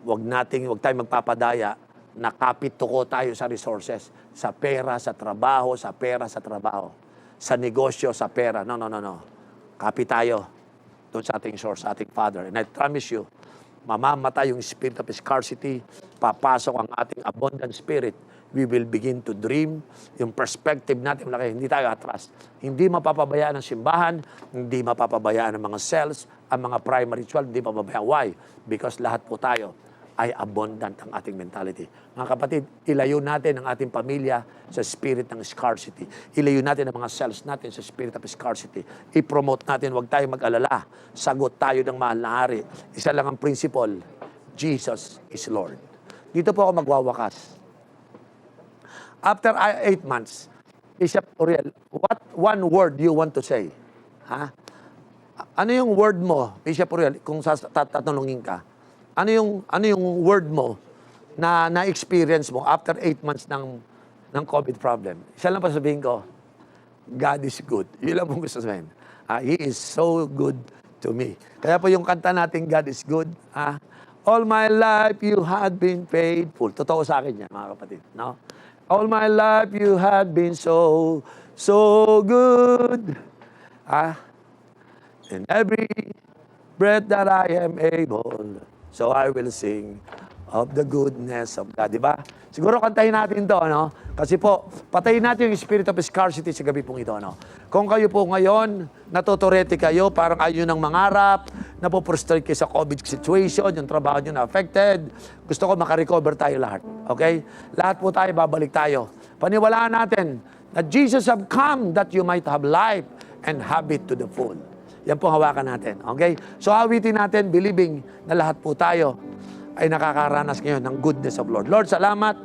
magpapadaya na kapituko tayo sa resources. Sa pera, sa trabaho, sa pera, sa trabaho. Sa negosyo, sa pera. No. Kapi tayo doon sa ating source, sa ating Father. And I promise you, mamamatay yung spirit of scarcity, papasok ang ating abundant spirit, we will begin to dream, yung perspective natin, hindi tayo atras. Hindi mapapabayaan ng simbahan, hindi mapapabayaan ng mga cells, ang mga primary ritual, hindi mapapabayaan. Why? Because lahat po tayo ay abundant ang ating mentality. Mga kapatid, ilayo natin ang ating pamilya sa spirit ng scarcity. Ilayo natin ang mga cells natin sa spirit of scarcity. I-promote natin, huwag tayo mag-alala. Sagot tayo ng mahal na hari. Isa lang ang principle, Jesus is Lord. Dito po ako magwawakas. After 8 months, Bishop Uriel, what one word you want to say? Ano yung word mo, Bishop Uriel, kung tatanungin ka? Ano yung word mo na na-experience mo after 8 months ng COVID problem? Isa lang pa sabihin ko, God is good. Yun lang pong gusto sabihin. He is so good to me. Kaya po yung kanta natin, God is good. All my life you had been faithful. Totoo sa akin yan, mga kapatid. No? All my life you had been so good. In every breath that I am able, so I will sing of the goodness of God. Diba? Siguro kantahin natin to, no? Kasi po, patayin natin yung spirit of scarcity sa gabi pong ito, no? Kung kayo po ngayon, natuturete kayo, parang ayaw ng mangarap, napoprostrate kayo sa COVID situation, yung trabaho nyo na affected, gusto ko makarecover tayo lahat. Okay? Lahat po tayo, babalik tayo. Paniwalaan natin na Jesus have come that you might have life and have it to the full. Yan po hawakan natin. Okay? So awitin natin, believing na lahat po tayo ay nakakaranas ngayon ng goodness of Lord. Lord, salamat.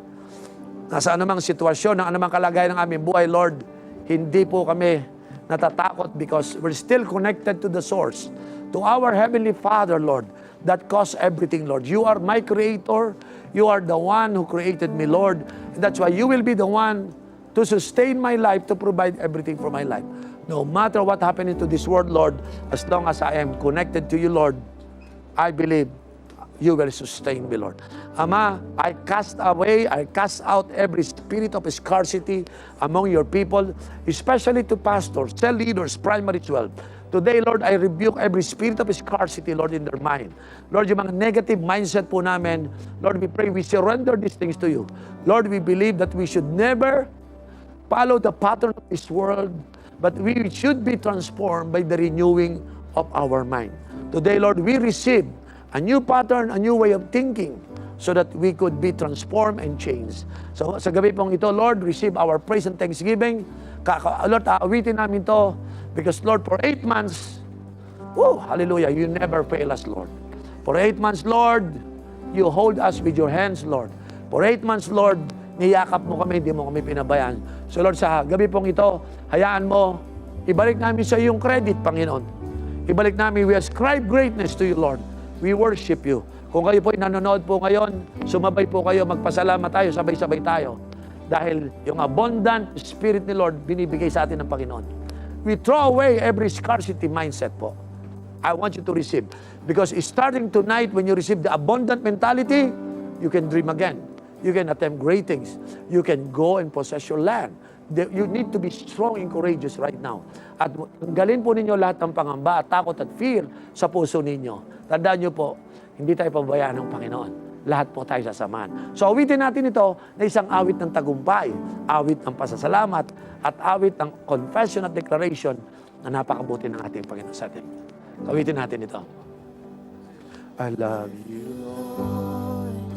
Nasa anumang sitwasyon, ng anumang kalagayan ng aming buhay, Lord, hindi po kami natatakot because we're still connected to the source, to our Heavenly Father, Lord, that caused everything, Lord. You are my Creator. You are the one who created me, Lord. And that's why you will be the one to sustain my life, to provide everything for my life. No matter what happened into this world, Lord, as long as I am connected to you, Lord, I believe you will sustain me, Lord. Ama, I cast out every spirit of scarcity among your people, especially to pastors, cell leaders, primary 12. Today, Lord, I rebuke every spirit of scarcity, Lord, in their mind. Lord, yung mga negative mindset po namin, Lord, we pray, we surrender these things to you. Lord, we believe that we should never follow the pattern of this world, but we should be transformed by the renewing of our mind. Today, Lord, we receive a new pattern, a new way of thinking, so that we could be transformed and changed. So sa gabi pong ito, Lord, receive our praise and thanksgiving. Lord, aawitin namin to because, Lord, for 8 months, hallelujah, you never fail us, Lord. For 8 months, Lord, you hold us with your hands, Lord. For 8 months, Lord, niyakap mo kami, hindi mo kami pinabayaan. So, Lord, sa gabi pong ito, hayaan mo, ibalik namin sa iyong credit, Panginoon. Ibalik namin, we ascribe greatness to you, Lord. We worship you. Kung kayo po nanonood po ngayon, sumabay po kayo, magpasalamat tayo, sabay-sabay tayo. Dahil yung abundant spirit ni Lord, binibigay sa atin ng Panginoon. We throw away every scarcity mindset po. I want you to receive. Because starting tonight, when you receive the abundant mentality, you can dream again. You can attempt great things. You can go and possess your land. You need to be strong and courageous right now. At galin po ninyo lahat ng pangamba at takot at fear sa puso ninyo. Tandaan nyo po, hindi tayo pabayaan ng Panginoon. Lahat po tayo sasamahan. So awitin natin ito na isang awit ng tagumpay, awit ng pasasalamat, at awit ng confession at declaration na napakabuti ng ating Panginoon sa atin. Awitin natin ito. I love you, Lord,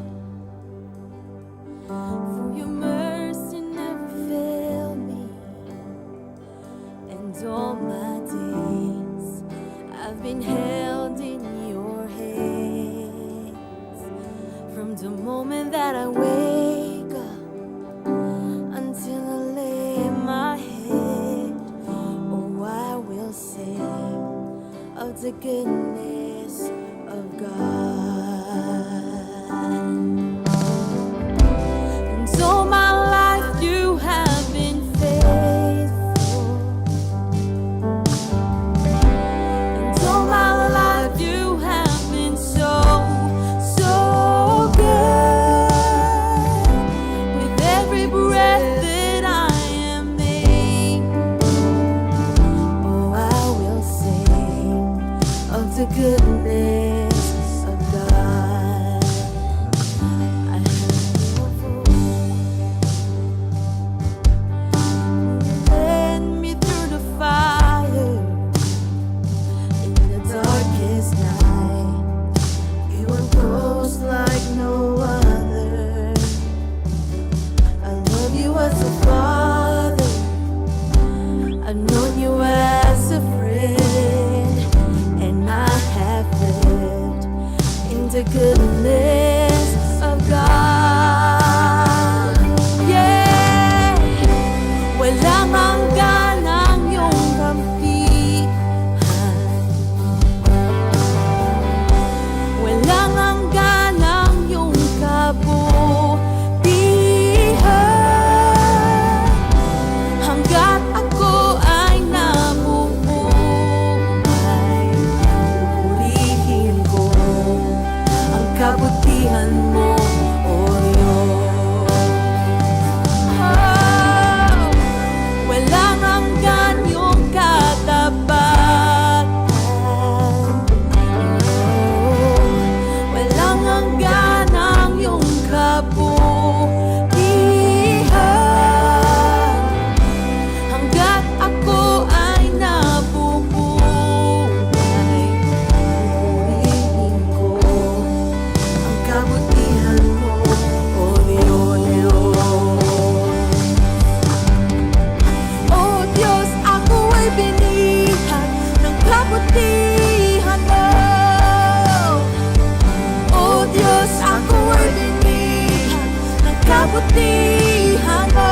for your mercy never failed me, and all my days I've been held in your hands. From the moment that I wake up until I lay my head, oh, I will sing of the goodness of God. And all my life you have been faithful. And all my life you have been so, so good. With every breath that I am able, oh, I will sing of the goodness of God. I heard your voice. Led me through the fire in the darkest night. You were close like no other. I love you as a father. I've known you as a friend, and I have lived in the goodness of God. Yeah, walang hanggan ang iyong kampihan. Walang hanggan ang iyong kabutihan. Hanggat ako ay nabubuhay, purihin ko ang kabutihan mo, O Diyos. Oh, walang hanggan iyong katapatan. Oh, walang hanggan ang iyong kabutihan. Hanggat ako ay nabubuhay, purihin ko ang kabutihan mo, O Diyos. O Diyos, ako ay binihag ng kabutihan mo. O Diyos, ako ay binihag ng kabutihan mo.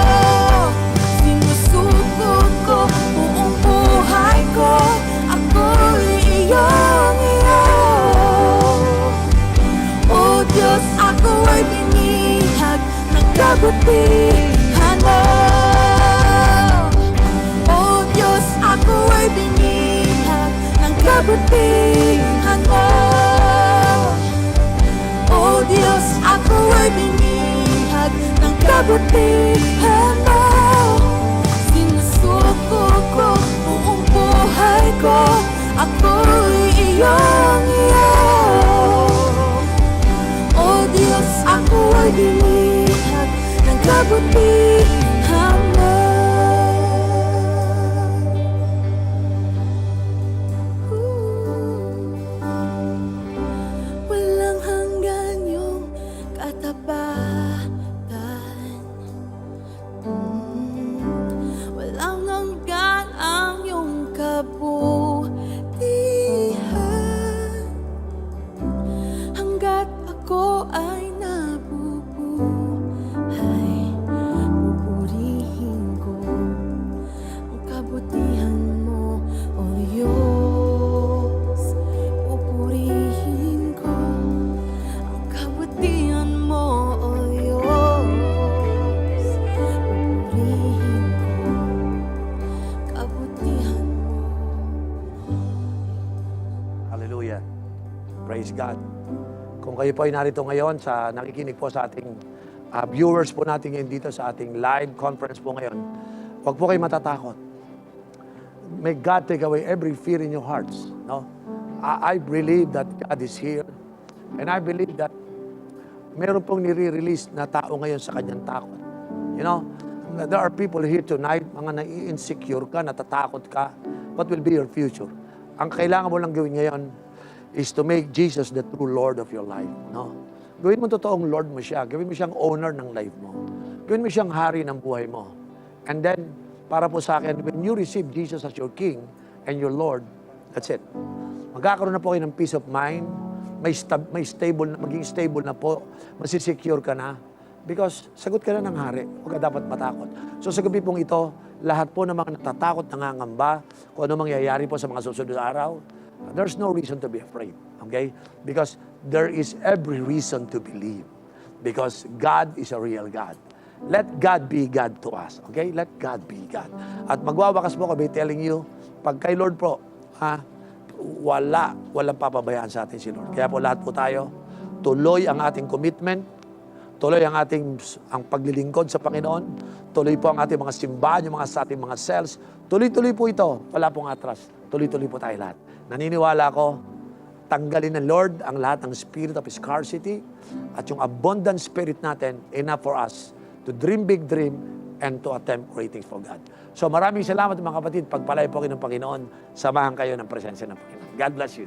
Sinusuko ko buong buhay ko, ako'y iyong iyo. O Diyos, ako ay binihag ng kabutihan mo. O Diyos, ako ay binihag ng kabutihan mo. O Diyos, ako ay binihag ng kabutihan mo. Sinusuko ko buong buhay ko, ako'y iyong iyo. O Diyos, ako ay binihag ng kabutihan mo. Walang hanggan yung katapatan. Walang hanggan ang iyong kabutihan. Hanggat ako ay nabubuhay, pupurihin ko ang kabutihan mo, O Diyos. Pupurihin ko ang kabutihan mo, O Diyos. Pupurihin ko kabutihan mo. Hallelujah. Praise God. Kung kayo po ay narito ngayon sa nakikinig po sa ating viewers po natin ngayon dito sa ating live conference po ngayon, huwag po kayo matatakot. May God take away every fear in your hearts. No? I believe that God is here. And I believe that meron pong nire-release na tao ngayon sa kanyang takot. You know, there are people here tonight, mga nai-insecure ka, natatakot ka. What will be your future? Ang kailangan mo lang gawin ngayon is to make Jesus the true Lord of your life. No? Gawin mo totoong Lord mo siya. Gawin mo siyang owner ng life mo. Gawin mo siyang hari ng buhay mo. And then, para po sa akin, when you receive Jesus as your King and your Lord, that's it. Magkakaroon na po kayo ng peace of mind, maging stable na po, masisecure ka na, because sagot ka na ng hari, huwag ka dapat matakot. So sa gabi pong ito, lahat po ng mga natatakot, nangangamba, kung ano mangyayari po sa mga susunod na araw, there's no reason to be afraid, okay? Because there is every reason to believe, because God is a real God. Let God be God to us. Okay? Let God be God. At magwawakas po kami telling you, pag kay Lord po, walang papabayaan sa atin si Lord. Kaya po lahat po tayo, tuloy ang ating commitment, tuloy ang paglilingkod sa Panginoon, tuloy po ang ating mga simbahan, yung sa ating mga cells, tuloy-tuloy po ito. Wala pong atras. Tuloy-tuloy po tayo lahat. Naniniwala ko, tanggalin ng Lord ang lahat ng spirit of scarcity at yung abundant spirit natin, enough for us to dream big dream and to attempt great things for God. So maraming salamat mga kapatid. Pagpalay po kayo ng Panginoon. Samahan kayo ng presensya ng Panginoon. God bless you.